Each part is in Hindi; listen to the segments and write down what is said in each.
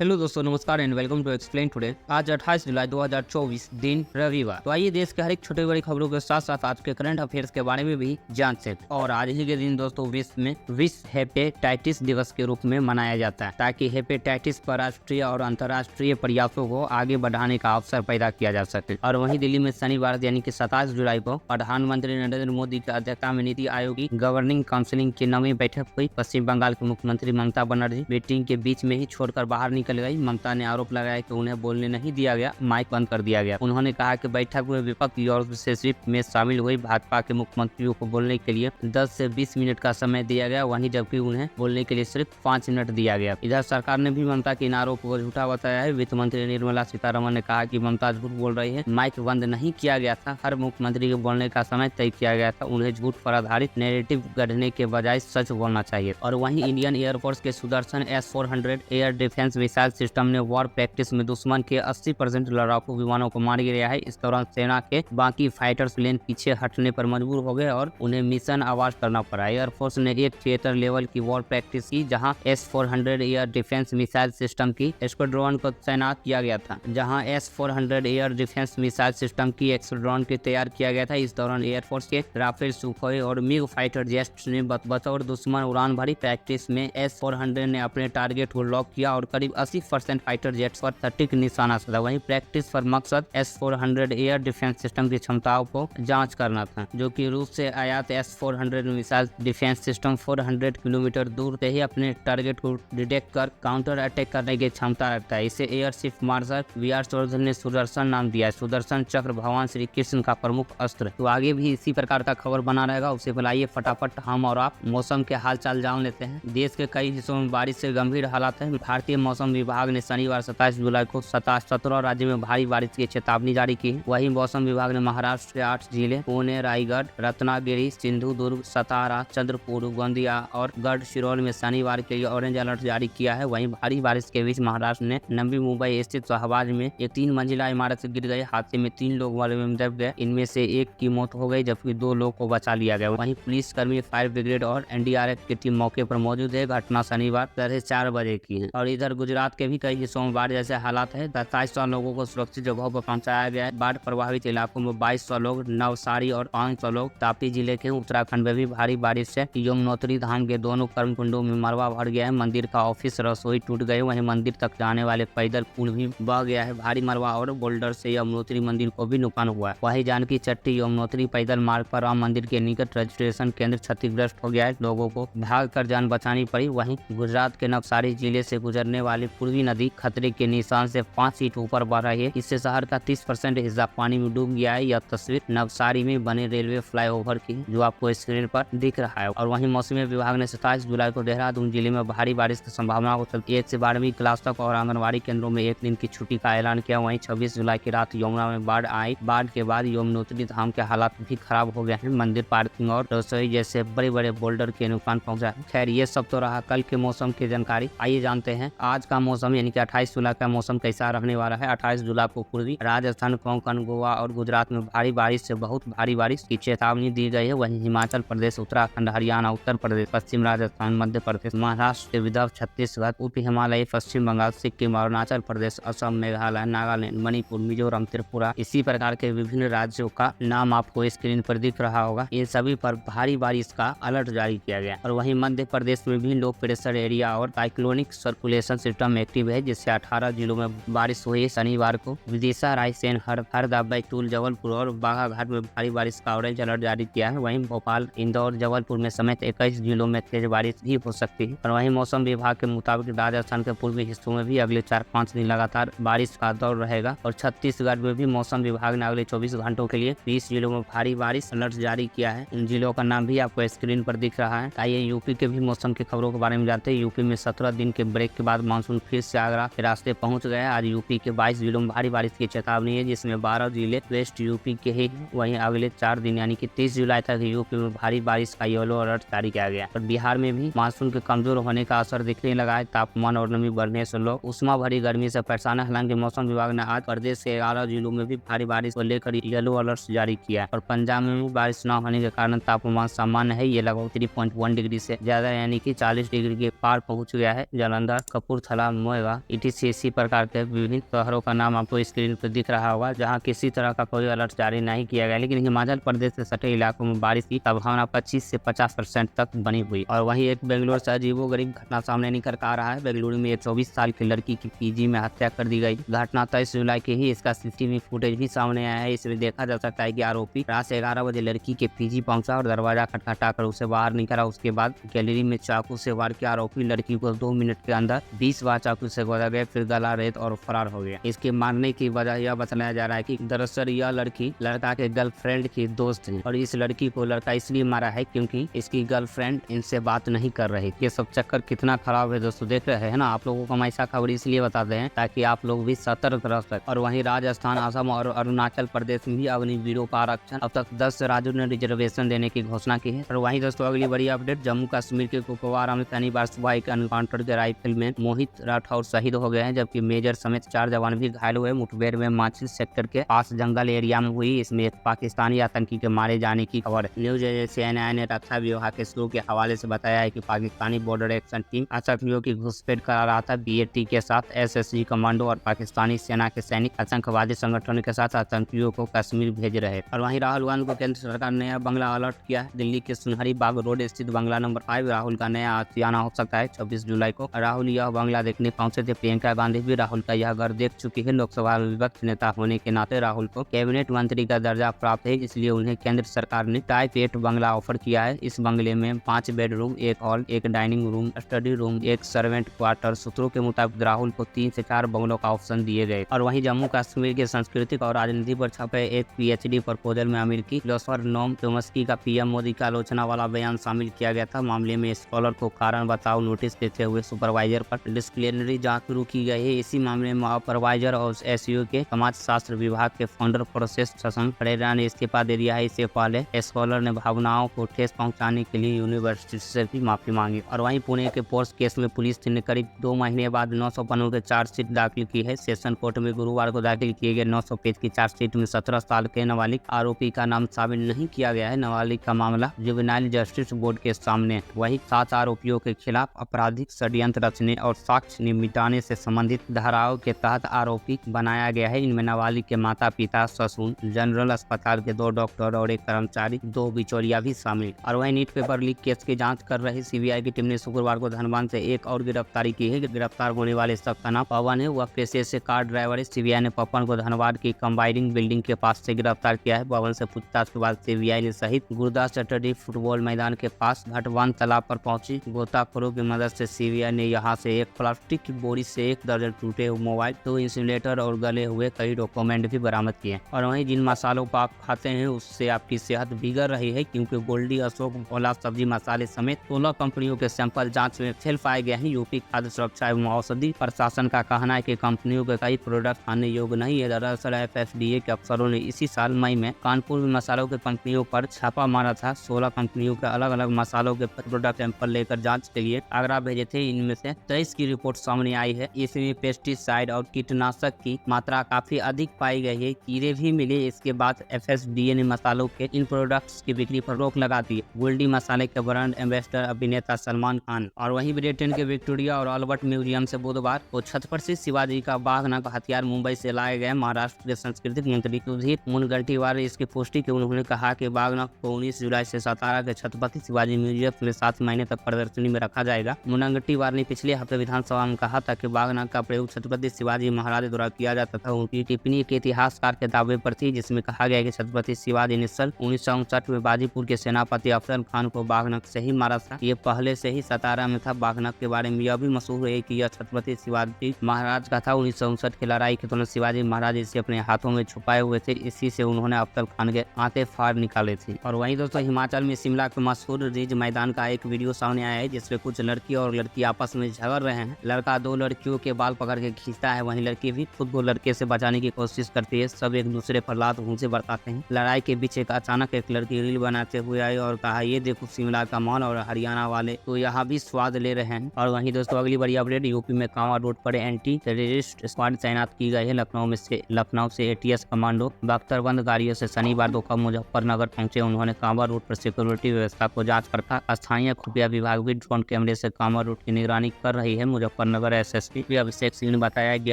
हेलो दोस्तों, नमस्कार and welcome to explain today. आज 28 जुलाई 2024 दिन रविवार। तो आइए देश के हर एक छोटे बड़ी खबरों के साथ साथ आज के करंट अफेयर्स के बारे में भी जान सकते। और आज ही के दिन दोस्तों विश्व में विश्व हेपेटाइटिस दिवस के रूप में मनाया जाता है, ताकि हेपेटाइटिस पर राष्ट्रीय और अंतर्राष्ट्रीय प्रयासों को आगे बढ़ाने का अवसर पैदा किया जा सके। और वहीं दिल्ली में शनिवार यानी कि 27 जुलाई को प्रधानमंत्री नरेंद्र मोदी की अध्यक्षता में नीति आयोग की गवर्निंग काउंसिल की 9वीं बैठक हुई। पश्चिम बंगाल के मुख्यमंत्री ममता बनर्जी मीटिंग के बीच में ही छोड़कर बाहर निकल गई। ममता ने आरोप लगाया कि उन्हें बोलने नहीं दिया गया, माइक बंद कर दिया गया। उन्होंने कहा कि बैठक में विपक्ष और विशेषरूप में शामिल हुई भाजपा के मुख्यमंत्रियों को बोलने के लिए 10 से 20 मिनट का समय दिया गया, वहीं जबकि उन्हें बोलने के लिए सिर्फ 5 मिनट दिया गया। इधर सरकार ने भी ममता के इन आरोपों को झूठा बताया है। वित्त मंत्री निर्मला सीतारमण ने कहा कि ममता झूठ बोल रही है, माइक बंद नहीं किया गया था, हर मुख्यमंत्री के बोलने का समय तय किया गया था, उन्हें झूठ पर आधारित नैरेटिव गढ़ने के बजाय सच बोलना चाहिए। और वहीं इंडियन एयरफोर्स के Sudarshan S-400 air defence missile system ने वॉर प्रैक्टिस में दुश्मन के 80% लड़ाकू विमानों को मार गिराया है। इस दौरान सेना के बाकी फाइटर प्लेन पीछे हटने पर मजबूर हो गए और उन्हें मिशन आवाज करना पड़ा। एयरफोर्स ने एक थिएटर लेवल की वॉर प्रैक्टिस की, जहां S-400 air defence missile system की स्क्वाड्रन को तैनात किया गया था। जहां S-400 air defence missile system की स्क्वाड्रन को तैयार किया गया था। इस दौरान एयरफोर्स के राफेल, सुखोई और मिग फाइटर जेट्स ने बतौर दुश्मन उड़ान भरी। प्रैक्टिस में S-400 ने अपने टारगेट को लॉक किया और करीब 80% फाइटर जेट्स पर सटीक निशाना साधा। वहीं प्रैक्टिस पर मकसद S-400 एयर डिफेंस सिस्टम की क्षमताओं को जांच करना था, जो कि रूस से आयात S-400 missile defence system 400 kilometre दूर से ही अपने टारगेट को डिटेक्ट कर काउंटर अटैक करने की क्षमता रखता है। इसे air chief marshal VR Chaudhary ने सुदर्शन नाम दिया है। सुदर्शन चक्र भगवान श्री कृष्ण का प्रमुख अस्त्र। तो आगे भी इसी प्रकार का खबर बना रहेगा। उससे पहले आइए फटाफट हम और आप मौसम के हाल चाल जान लेते हैं। देश के कई हिस्सों में बारिश से गंभीर हालात है। भारतीय मौसम विभाग ने शनिवार 27 जुलाई को 17 राज्य में भारी बारिश की चेतावनी जारी की है। वहीं मौसम विभाग ने महाराष्ट्र के 8 जिले पुणे, रायगढ़, रत्नागिरी, सिंधुदुर्ग, सतारा, चंद्रपुर, गोंदिया और गढ़चिरौली में शनिवार के लिए ऑरेंज अलर्ट जारी किया है। वहीं भारी बारिश के बीच महाराष्ट्र ने नवी मुंबई स्थित शहबाज में एक 3 मंजिला इमारत से गिर गए। हादसे में 3 लोग वाले में दब गए। इनमें से एक की मौत हो गई, जबकि 2 लोग को बचा लिया गया। वहीं पुलिस कर्मी, फायर ब्रिगेड और NDRF की टीम मौके पर मौजूद है। घटना शनिवार 4:30 बजे की है। और इधर गुजरात के भी कई हिस्सों में बाढ़ जैसे हालात है। 2700 लोगों को सुरक्षित जगहों पर पहुंचाया गया है। बाढ़ प्रभावित इलाकों में 2200 लोग नवसारी और 500 लोग तापी जिले के। उत्तराखंड में भी भारी बारिश से यमुनोत्री धाम के दोनों कर्मकुंडों में मलबा भर गया है। मंदिर का ऑफिस, रसोई टूट गए। वहीं मंदिर तक जाने वाले पैदल पुल भी बह गया है। भारी मलबा और बोल्डर से यमुनोत्री मंदिर को भी नुकसान हुआ है। वहीं जानकी चट्टी यमुनोत्री पैदल मार्ग पर राम मंदिर के निकट रजिस्ट्रेशन केंद्र क्षतिग्रस्त हो गया है। लोगों को भाग कर जान बचानी पड़ी। वहीं गुजरात के नवसारी जिले से गुजरने वाली पूर्वी नदी खतरे के निशान से 5 फीट ऊपर बढ़ रही है। इससे शहर का 30% हिस्सा पानी में डूब गया है। यह तस्वीर नवसारी में बने रेलवे फ्लाईओवर की, जो आपको स्क्रीन पर दिख रहा है। और वहीं मौसम विभाग ने 27 जुलाई को देहरादून जिले में भारी बारिश की संभावना को चलते 1 से 12वीं क्लास तक और आंगनबाड़ी केंद्रों में 1 दिन की छुट्टी का ऐलान किया। वहीं 26 जुलाई की रात यमुना में बाढ़ आई। बाढ़ के बाद यमुनोत्री धाम के हालात भी खराब हो गए हैं। मंदिर, पार्किंग और रसोई जैसे बड़े बड़े बोल्डर के नुकसान पहुंचा है। खैर, ये सब तो रहा कल के मौसम की जानकारी। आइए जानते हैं आज का मौसम यानी कि 28 जुलाई का मौसम कैसा रहने वाला है। 28 जुलाई को पूर्वी राजस्थान, कोंकण, गोवा और गुजरात में भारी बारिश से बहुत भारी बारिश की चेतावनी दी गई है। वहीं हिमाचल प्रदेश, उत्तराखंड, हरियाणा, उत्तर प्रदेश, पश्चिम राजस्थान, मध्य प्रदेश, महाराष्ट्र के विदर्भ, छत्तीसगढ़, उप हिमालय, पश्चिम बंगाल, सिक्किम, अरुणाचल प्रदेश, असम, मेघालय, नागालैंड, मणिपुर, मिजोरम, त्रिपुरा, इसी प्रकार के विभिन्न राज्यों का नाम आपको स्क्रीन पर दिख रहा होगा। इन सभी पर भारी बारिश का अलर्ट जारी किया गया। और वहीं मध्य प्रदेश में भी लो प्रेशर एरिया और साइक्लोनिक सर्कुलेशन सिस्टम एक्टिव है, जिससे 18 जिलों में बारिश हुई। शनिवार को विदिशा, रायसेन, हरदा, बैतूल, जबलपुर और बाघाघाट में भारी बारिश का ऑरेंज अलर्ट जारी किया है। वहीं भोपाल, इंदौर, जबलपुर में समेत 21 जिलों में तेज बारिश भी हो सकती है। और वहीं मौसम विभाग के मुताबिक राजस्थान के पूर्वी हिस्सों में भी अगले 4-5 दिन लगातार बारिश का दौर रहेगा। और छत्तीसगढ़ में भी मौसम विभाग ने अगले 24 घंटों के लिए 20 जिलों में भारी बारिश अलर्ट जारी किया है। इन जिलों का नाम भी आपको स्क्रीन पर दिख रहा है। आइए यूपी के भी मौसम की खबरों के बारे में जानते हैं। यूपी में 17 दिन के ब्रेक के बाद मानसून फिर से आगरा के रास्ते पहुंच गया। आज यूपी के 22 जिलों में भारी बारिश की चेतावनी है, जिसमें 12 जिले वेस्ट यूपी के ही। वहीं अगले 4 दिन यानी कि 30 जुलाई तक यूपी में भारी बारिश का येलो अलर्ट जारी किया गया। और बिहार में भी मानसून के कमजोर होने का असर दिखने लगा है। तापमान और नमी बढ़ने से लोग उष्मा भरी गर्मी से परेशान है। हालांकि मौसम विभाग ने आज प्रदेश के 11 जिलों में भी भारी बारिश को लेकर येलो अलर्ट जारी किया है। और पंजाब में भी बारिश न होने के कारण तापमान सामान्य है। ये लगभग 3.1 डिग्री से ज्यादा यानी कि 40 डिग्री के पार पहुंच गया है। जालंधर, कपूरथला, दरभंगा, मोएगा, ETC इसी प्रकार के विभिन्न शहरों का नाम आपको स्क्रीन पर दिख रहा होगा, जहां किसी तरह का कोई अलर्ट जारी नहीं किया गया। लेकिन हिमाचल प्रदेश से सटे इलाकों में बारिश की संभावना 25 से 50% तक बनी हुई। और वहीं एक बेंगलुरु से अजीबोगरीब घटना सामने निकल कर आ रहा है। बेंगलुरु में एक 24 साल की लड़की की PG में हत्या कर दी गई। घटना 23 जुलाई की ही इसका CCTV फुटेज भी सामने आया है। इसमें देखा जा सकता है कि आरोपी रात 11 बजे लड़की के PG पहुंचा और दरवाजा खटखटा कर उसे बाहर निकाला। उसके बाद गैलरी में चाकू से वार किया। आरोपी लड़की को 2 मिनट के अंदर 20 बार चाकू से गोदा गया, फिर गला रेत और फरार हो गया। इसके मारने की वजह यह बताया जा रहा है कि दरअसल यह लड़की लड़का के गर्लफ्रेंड की दोस्त है और इस लड़की को लड़का इसलिए मारा है क्योंकि इसकी गर्लफ्रेंड इनसे बात नहीं कर रही। ये सब चक्कर कितना खराब है दोस्तों, देख रहे हैं ना। आप लोगों को हम ऐसा खबर इसलिए बताते हैं ताकि आप लोग भी सतर्क रह सकें। और वहीं राजस्थान, असम और अरुणाचल प्रदेश में भी अग्निवीरों का आरक्षण अब तक 10 राज्यों ने रिजर्वेशन देने की घोषणा की है। और वहीं दोस्तों अगली बड़ी अपडेट, जम्मू कश्मीर के कुपवाड़ा में शनिवार सुबह एक एनकाउंटर के राइफल में मोहित राठौर शहीद हो गए हैं, जबकि मेजर समेत 4 जवान भी घायल हुए। मुठभेड़ में माचिल सेक्टर के पास जंगल एरिया में हुई। इसमें एक पाकिस्तानी आतंकी के मारे जाने की खबर। न्यूज एजेंसी CNN ने रक्षा विभाग के सूत्रों के हवाले से बताया है कि पाकिस्तानी बॉर्डर एक्शन टीम आतंकियों की घुसपैठ करा रहा था। BAT के साथ SSG कमांडो और पाकिस्तानी सेना के सैनिक आतंकवादी संगठनों के साथ आतंकियों को कश्मीर भेज रहे। और वहीं राहुल गांधी को केंद्र सरकार ने नया बंगला अलर्ट किया है। दिल्ली के सुनहरी बाग रोड स्थित बंगला नंबर 5 राहुल का नया आशियाना हो सकता है। 26 जुलाई को राहुल यह बंगला देखने पहुंचे थे। प्रियंका गांधी भी राहुल का यह घर देख चुकी है। लोकसभा विपक्ष नेता होने के नाते राहुल को कैबिनेट मंत्री का दर्जा प्राप्त है, इसलिए उन्हें केंद्र सरकार ने टाइप 8 बंगला ऑफर किया है। इस बंगले में 5 bedroom, 1 hall, 1 dining room, study room, 1 servant quarter. सूत्रों के मुताबिक राहुल को 3 से 4 बंगलों का ऑप्शन दिए गए। और वहीं जम्मू कश्मीर के सांस्कृतिक और राजनीति पर छपे एक PhD प्रपोजल में अमेरिकी फिलोसोफर नोम चोम्स्की का PM मोदी की आलोचना वाला बयान शामिल किया गया था। मामले में स्कॉलर को कारण बताओ नोटिस देते हुए सुपरवाइजर पर डिस्प्लिनरी जांच शुरू की गई है। इसी मामले में सुपरवाइजर और SEO के समाज शास्त्र विभाग के फाउंडर प्रोसेस शशंक परेरा ने इस्तीफा दे दिया है। इससे पहले स्कॉलर ने भावनाओं को ठेस पहुंचाने के लिए यूनिवर्सिटी से भी माफी मांगी। और वहीं पुणे के पोर्स केस में पुलिस ने करीब 2 महीने बाद 900 पन्नों के चार्जशीट दाखिल की है। सेशन कोर्ट में गुरुवार को दाखिल किए गए 900 पेज की चार्जशीट में 17 साल के नाबालिग आरोपी का नाम शामिल नहीं किया गया है। नाबालिग का मामला जुवेनाइल जस्टिस बोर्ड के सामने। वहीं 7 आरोपियों के खिलाफ आपराधिक षड्यंत्र रचने और साक्ष्य मिटाने से संबंधित धाराओं के तहत आरोपी बनाया गया है। इनमें नाबालिग के माता पिता, ससुर, जनरल अस्पताल के 2 डॉक्टर और 1 कर्मचारी, 2 बिचौलिया भी शामिल। और वहीं नीट पेपर लीक केस की जांच कर रही CBI की टीम ने शुक्रवार को धनबाद से एक और गिरफ्तारी की है। गिरफ्तार होने वाले शख्स का नाम पवन है। वह पेशे से कार ड्राइवर है। CBI ने पवन को धनबाद की कंबाइनिंग बिल्डिंग के पास से गिरफ्तार किया है। पवन से पूछताछ के बाद CBI ने सहित गुरुदास चटर्जी फुटबॉल मैदान के पास घटवान तालाब पर पहुंची। गोताखोरों की मदद से CBI ने यहां से एक प्लास्टिक की बोरी से 1 दर्जन टूटे हुए मोबाइल, 2 इंसुलेटर और गले हुए कई डॉक्यूमेंट भी बरामद किए। और वहीं जिन मसालों को आप खाते हैं उससे आपकी सेहत बिगड़ रही है, क्योंकि गोल्डी, अशोक, भोला सब्जी मसाले समेत 16 कंपनियों के सैंपल जांच में फेल पाए गए हैं। यूपी खाद्य सुरक्षा एवं औषधि प्रशासन का कहना है कि कंपनियों के कई प्रोडक्ट खाने योग्य नहीं है। दरअसल FSDA के अफसरों ने इसी साल मई में कानपुर में मसालों के कंपनियों पर छापा मारा था। 16 कंपनियों के अलग अलग मसालों के प्रोडक्ट सैंपल लेकर जांच के लिए आगरा भेजे थे। इनमें से 23 की रिपोर्ट सामने आई है। इसमें पेस्टिसाइड और कीटनाशक की मात्रा काफी अधिक पाई गई है। कीड़े भी मिले। इसके बाद FSDA ने मसालों के इन प्रोडक्ट्स की बिक्री पर रोक लगा दी। गोल्डी मसाले के ब्रांड एम्बेसडर अभिनेता सलमान खान। और वहीं ब्रिटेन के विक्टोरिया और अल्बर्ट म्यूजियम से बुधवार को छतरपुर से शिवाजी का बाघनक हथियार मुंबई से लाए गए। महाराष्ट्र के सांस्कृतिक मंत्री सुधीर मुनगंटीवार ने इसकी पुष्टि की। उन्होंने कहा कि बाघनक को 19 जुलाई से सतारा के छत्रपति शिवाजी म्यूजियम में 7 महीने तक प्रदर्शनी में रखा जाएगा। मुनगंटीवार ने पिछले हफ्ते विधानसभा में कहा था कि बाघनक का प्रयोग छत्रपति शिवाजी महाराज द्वारा किया जाता था। उनकी टिप्पणी के इतिहासकार के दावे पर थी, जिसमें कहा गया कि छत्रपति शिवाजी ने सन 1959 में बाजीपुर के सेनापति अफजल खान को बाघनक से ही मारा था। ये पहले से ही सतारा में था। बाघनक के बारे में यह भी मशहूर है कि यह छत्रपति शिवाजी महाराज का था। 1959 की लड़ाई के दौरान शिवाजी महाराज इसे अपने हाथों में छुपाए हुए थे। इसी से उन्होंने अफजल खान के आंतें फाड़ निकाले थे। और वहीं दोस्तों हिमाचल में शिमला के मशहूर रिज मैदान का एक वीडियो सामने आया है, जिसमें कुछ लड़की और लड़की आपस में झगड़ रहे हैं। लड़का 2 लड़कियों के बाल पकड़ के खींचता है, वहीं लड़की भी खुद को लड़के से बचाने की कोशिश करती है। सब एक दूसरे पर लात घूंसे बरसाते हैं। लड़ाई के बीच अचानक एक लड़की रील बनाते हुए आई और कहा, ये देखो शिमला का माल और हरियाणा वाले तो यहाँ भी स्वाद ले रहे हैं। और वहीं दोस्तों अगली बड़ी अपडेट, यूपी में कांवड़ रोड पर एंटी टेररिस्ट स्क्वाड तैनात की गई है। लखनऊ से ATS कमांडो बख्तरबंद गाड़ियों से शनिवार दोपहर मुजफ्फरनगर पहुंचे। उन्होंने कांवड़ रोड पर सिक्योरिटी व्यवस्था को जांच रखा। स्थानीय खुफिया विभाग भी ड्रोन कैमरे से कांवड़ रोड की निगरानी कर रही है। मुजफ्फरनगर एसएसपी अभिषेक सिंह ने बताया कि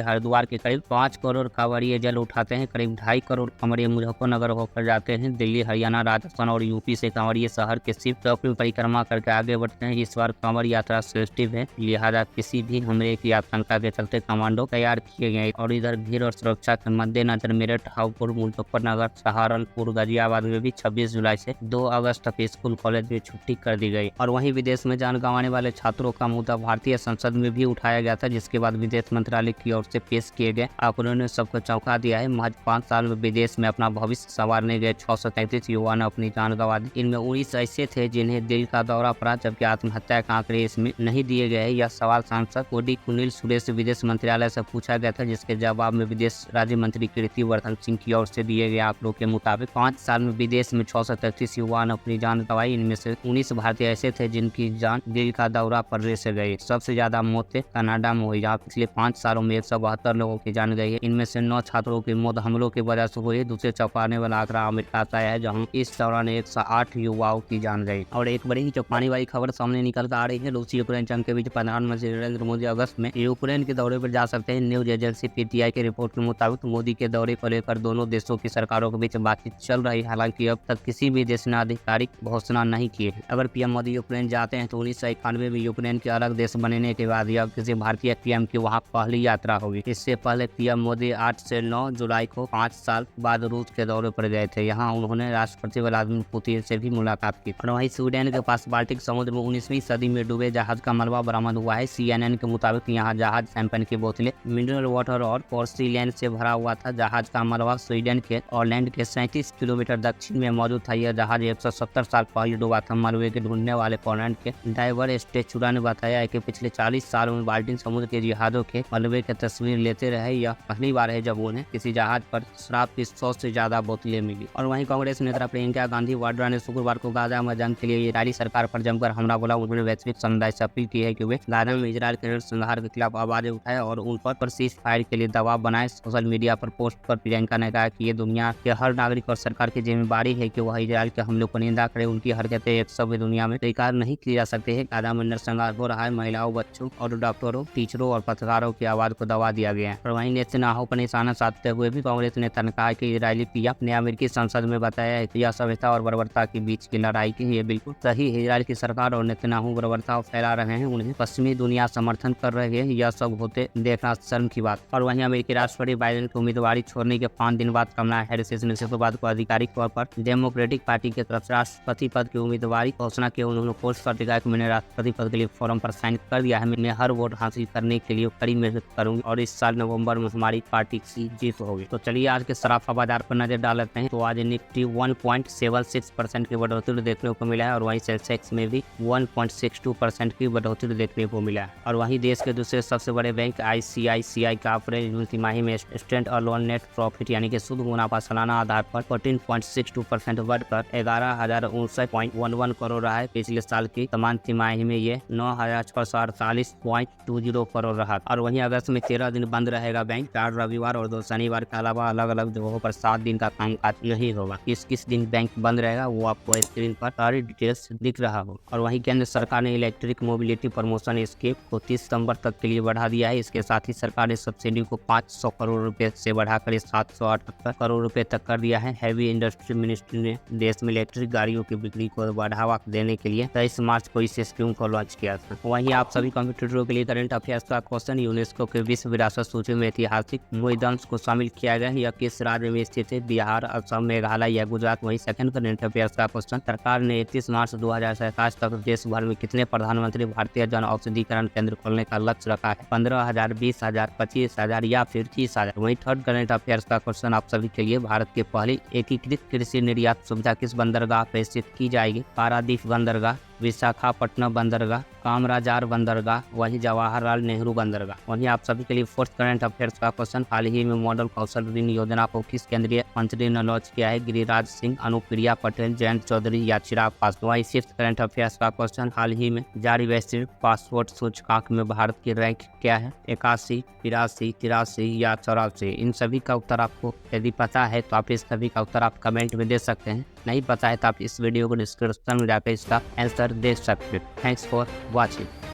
हरिद्वार के करीब 5 करोड़ कांवड़िए जल उठाते हैं। करीब 2.5 करोड़ कांवड़िए मुजफ्फरनगर होकर जाते हैं। दिल्ली, हरियाणा, राजस्थान और यूपी से कांवड़िए शहर के शिव चौक में परिक्रमा करके आगे बढ़ते हैं। इस बार कांवड़ यात्रा सेंसिटिव है, लिहाजा किसी भी हमले की आशंका के चलते कमांडो तैयार किए गए। और इधर भीड़ और सुरक्षा के मद्देनजर मेरठ, हापुड़, मुजफ्फरनगर, सहारनपुर, गाजियाबाद में भी 26 जुलाई से 2 अगस्त तक स्कूल कॉलेज में छुट्टी कर दी गई। और वहीं विदेश में जान गंवाने वाले छात्रों का मुद्दा भारतीय संसद में भी उठाया गया था, जिसके बाद विदेश मंत्रालय की ओर से पेश किए गए आंकड़ों ने सबको चौंका दिया है। महज 5 साल में विदेश में अपना भविष्य संवारने गए 633 युवा ने अपनी जान गंवा दी। इनमें 19 ऐसे थे जिन्हें दिल का दौरा पड़ा, जबकि आत्महत्या के आंकड़े इसमें नहीं दिए गए। यह सवाल सांसद कोडी कुनिल सुरेश विदेश मंत्रालय से पूछा गया था, जिसके जवाब में विदेश राज्य मंत्री कीर्तिवर्धन सिंह की ओर से दिए गए आंकड़ों के मुताबिक 5 साल में विदेश में 633 युवा ने अपनी जान गंवाई। इनमें से 19 भारतीय ऐसे थे जिनकी जान दिल का दौरा पड़ने से गई। सबसे ज्यादा मौतें कनाडा में हुई, जहाँ पिछले 5 सालों में 172 लोगों की जान गई है। इनमें से 9 छात्रों की मौत हमलों की वजह से हुई। दूसरे चौंकाने वाला आंकड़ा अमेरिका का है, जहाँ इस दौरान 108 युवाओं की जान गई। और एक बड़ी ही चौंकाने वाली खबर सामने निकल कर आ रही है। रूसी यूक्रेन जंग के बीच प्रधानमंत्री नरेंद्र मोदी अगस्त में यूक्रेन के दौरे पर जा सकते हैं। न्यूज एजेंसी पीटीआई की रिपोर्ट के मुताबिक मोदी के दौरे को लेकर दोनों देशों की सरकारों के बीच बातचीत चल रही है। हालांकि अब तक किसी भी देश ने आधिकारिक घोषणा नहीं की है। अगर पीएम मोदी यूक्रेन जाते हैं तो 1991 में यूक्रेन के अलग देश बनने के बाद यह किसी भारतीय पीएम की वहां पहली यात्रा होगी। इससे पहले पीएम मोदी 8 से 9 जुलाई को 5 साल बाद रूस के दौरे पर गए थे। यहाँ उन्होंने राष्ट्रपति व्लादिमीर पुतिन से भी मुलाकात की। और वहीं स्वीडन के पास बाल्टिक समुद्र में 19वीं सदी में डूबे जहाज का मलबा बरामद हुआ है। CNN के मुताबिक यहाँ जहाज शैंपेन की बोतलें, मिनरल वाटर और पोर्सिलेन से भरा हुआ था। जहाज का मलबा स्वीडन के ऑलैंड के 37 किलोमीटर दक्षिण में मौजूद था। यह जहाज 170 साल पहले डूबा था। मलबे के ढूंढने वाले पोलैंड के डाइवर स्टेचुरा ने बताया है कि पिछले 40 सालों में बाल्टिक समुद्र के जहाजों के मलबे की तस्वीर लेते रहे। यह पहली बार है जब उन्हें किसी जहाज पर शराब की 100 से ज्यादा बोतलें मिली। और वहीं कांग्रेस नेता प्रियंका गांधी वाड्रा ने शुक्रवार को गाजा में जंग के लिए इजरायली सरकार पर जमकर हमला बोला। उन्होंने वैश्विक समुदाय से अपील की है कि वे गाजा में इजरायल के नरसंहार के खिलाफ आवाजें उठाए और उन पर सीज फायर के लिए दबाव बनाए। सोशल मीडिया पर पोस्ट पर प्रियंका ने कहा कि ये दुनिया के हर नागरिक और सरकार की जिम्मेदारी है कि वह इजरायल के हमलों को निंदा करे। उनकी हरकतें एक सभ्य दुनिया में स्वीकार नहीं की जा सकती है। गाजा में नरसंहार हो रहा है। महिलाओं, बच्चों और डॉक्टरों, टीचरों और पत्रकारों की आवाज को दबा दिया गया है। और वहीं नेतन्याहू पर निशाना साधते हुए भी कांग्रेस नेता ने कहा कि इजरायली पीएम ने अमेरिकी संसद में बताया है कि यह सभ्यता और बर्बरता के बीच की लड़ाई की ये बिल्कुल सही है। इजरायल की सरकार और नेतन्याहू बर्बरता फैला रहे हैं, उन्हें पश्चिमी दुनिया समर्थन कर रही है। यह सब होते देखना शर्म की बात। और वहीं अमेरिकी राष्ट्रपति बाइडेन की उम्मीदवारी छोड़ने के 5 दिन बाद कमला हैरिस ने शुक्रवार को आधिकारिक तौर पर डेमोक्रेटिक पार्टी की तरफ से राष्ट्रपति पद की उम्मीदवारी घोषणा की। उन्होंने पोस्ट पर लिखा कि मैंने राष्ट्रपति पद के लिए फॉर्म पर साइन कर दिया है। मैं हर वोट हासिल करने के लिए कड़ी मेहनत करूंगी और इस साल नवंबर में हमारी पार्टी की जीत होगी। तो चलिए आज के सराफा बाजार पर नजर डाल लेते हैं। तो आज निफ्टी 1.76% की बढ़ोतरी देखने को मिला है और वहीं सेंसेक्स में भी 1.62% की बढ़ोतरी देखने को मिला है। और वहीं देश के दूसरे सबसे बड़े बैंक ICICI का अप्रैल तिमाही में स्टैंड अलोन नेट प्रॉफिट यानी कि शुद्ध मुनाफा सालाना आधार पर 14.62% बढ़कर 11,059.11 करोड़ रहा है। पिछले साल की समान तिमाही में ये 9,648.20 करोड़ रहा। और वहीं अगस्त में 13 दिन बंद रहेगा बैंक। 4 रविवार और 2 शनिवार के अलावा अलग अलग जगहों पर 7 दिन का कामकाज नहीं होगा। किस दिन बैंक बंद रहेगा वो आपको स्क्रीन पर सारी डिटेल्स दिख रहा हो। और वहीं केंद्र सरकार ने इलेक्ट्रिक मोबिलिटी प्रमोशन स्कीम को 30 सितंबर तक के लिए बढ़ा दिया है। इसके साथ ही सरकार ने सब्सिडी को 500 करोड़ रुपए से बढ़ाकर 778 करोड़ रुपए तक कर दिया है। हैवी इंडस्ट्री मिनिस्ट्री ने देश में इलेक्ट्रिक गाड़ियों की बिक्री को बढ़ावा देने के लिए 23 मार्च को इस स्कीम को लॉन्च किया था। वहीं आप सभी कंप्यूटरों के लिए करंट अफेयर्स का क्वेश्चन, यूनेस्को के विश्व विरासत सूची में ऐतिहासिक मोइदंस को शामिल किया गया है। यह किस राज्य में स्थित है? बिहार, असम, मेघालय या गुजरात? वहीं सेकंड करंट अफेयर्स का क्वेश्चन, सरकार ने 31 मार्च 2027 तक देश भर में कितने प्रधानमंत्री भारतीय जन औषधिकरण केंद्र खोलने का लक्ष्य रखा है? 15,000, 20,000, 25,000 या फिर 30,000? वहीं थर्ड करंट अफेयर्स का क्वेश्चन आप सभी के लिए, भारत के पहली एकीकृत कृषि निर्यात सुविधा किस बंदरगाह पर स्थित की जाएगी? पारादीप बंदरगाह, विशाखापट्टनम बंदरगाह, कामराजार बंदरगाह, वहीं जवाहरलाल नेहरू बंदरगाह। वहीं आप सभी के लिए फोर्थ करंट अफेयर्स का क्वेश्चन, हाल ही में मॉडल कौशल ऋण योजना को किस केंद्रीय मंत्री ने लॉन्च किया है? गिरिराज सिंह, अनुप्रिया पटेल, जयंत चौधरी या चिराग पासवान? वहीं फिफ्थ करंट अफेयर्स का क्वेश्चन, हाल ही में जारी वैश्विक पासपोर्ट सूचकांक में भारत की रैंक क्या है? 81, 82, 83 या 84? इन सभी का उत्तर आपको यदि पता है तो आप इस सभी का उत्तर आप कमेंट में दे सकते हैं। नहीं पता है तो आप इस वीडियो को डिस्क्रिप्शन में जाकर इसका आंसर देख सकते हैं। Thanks for watching.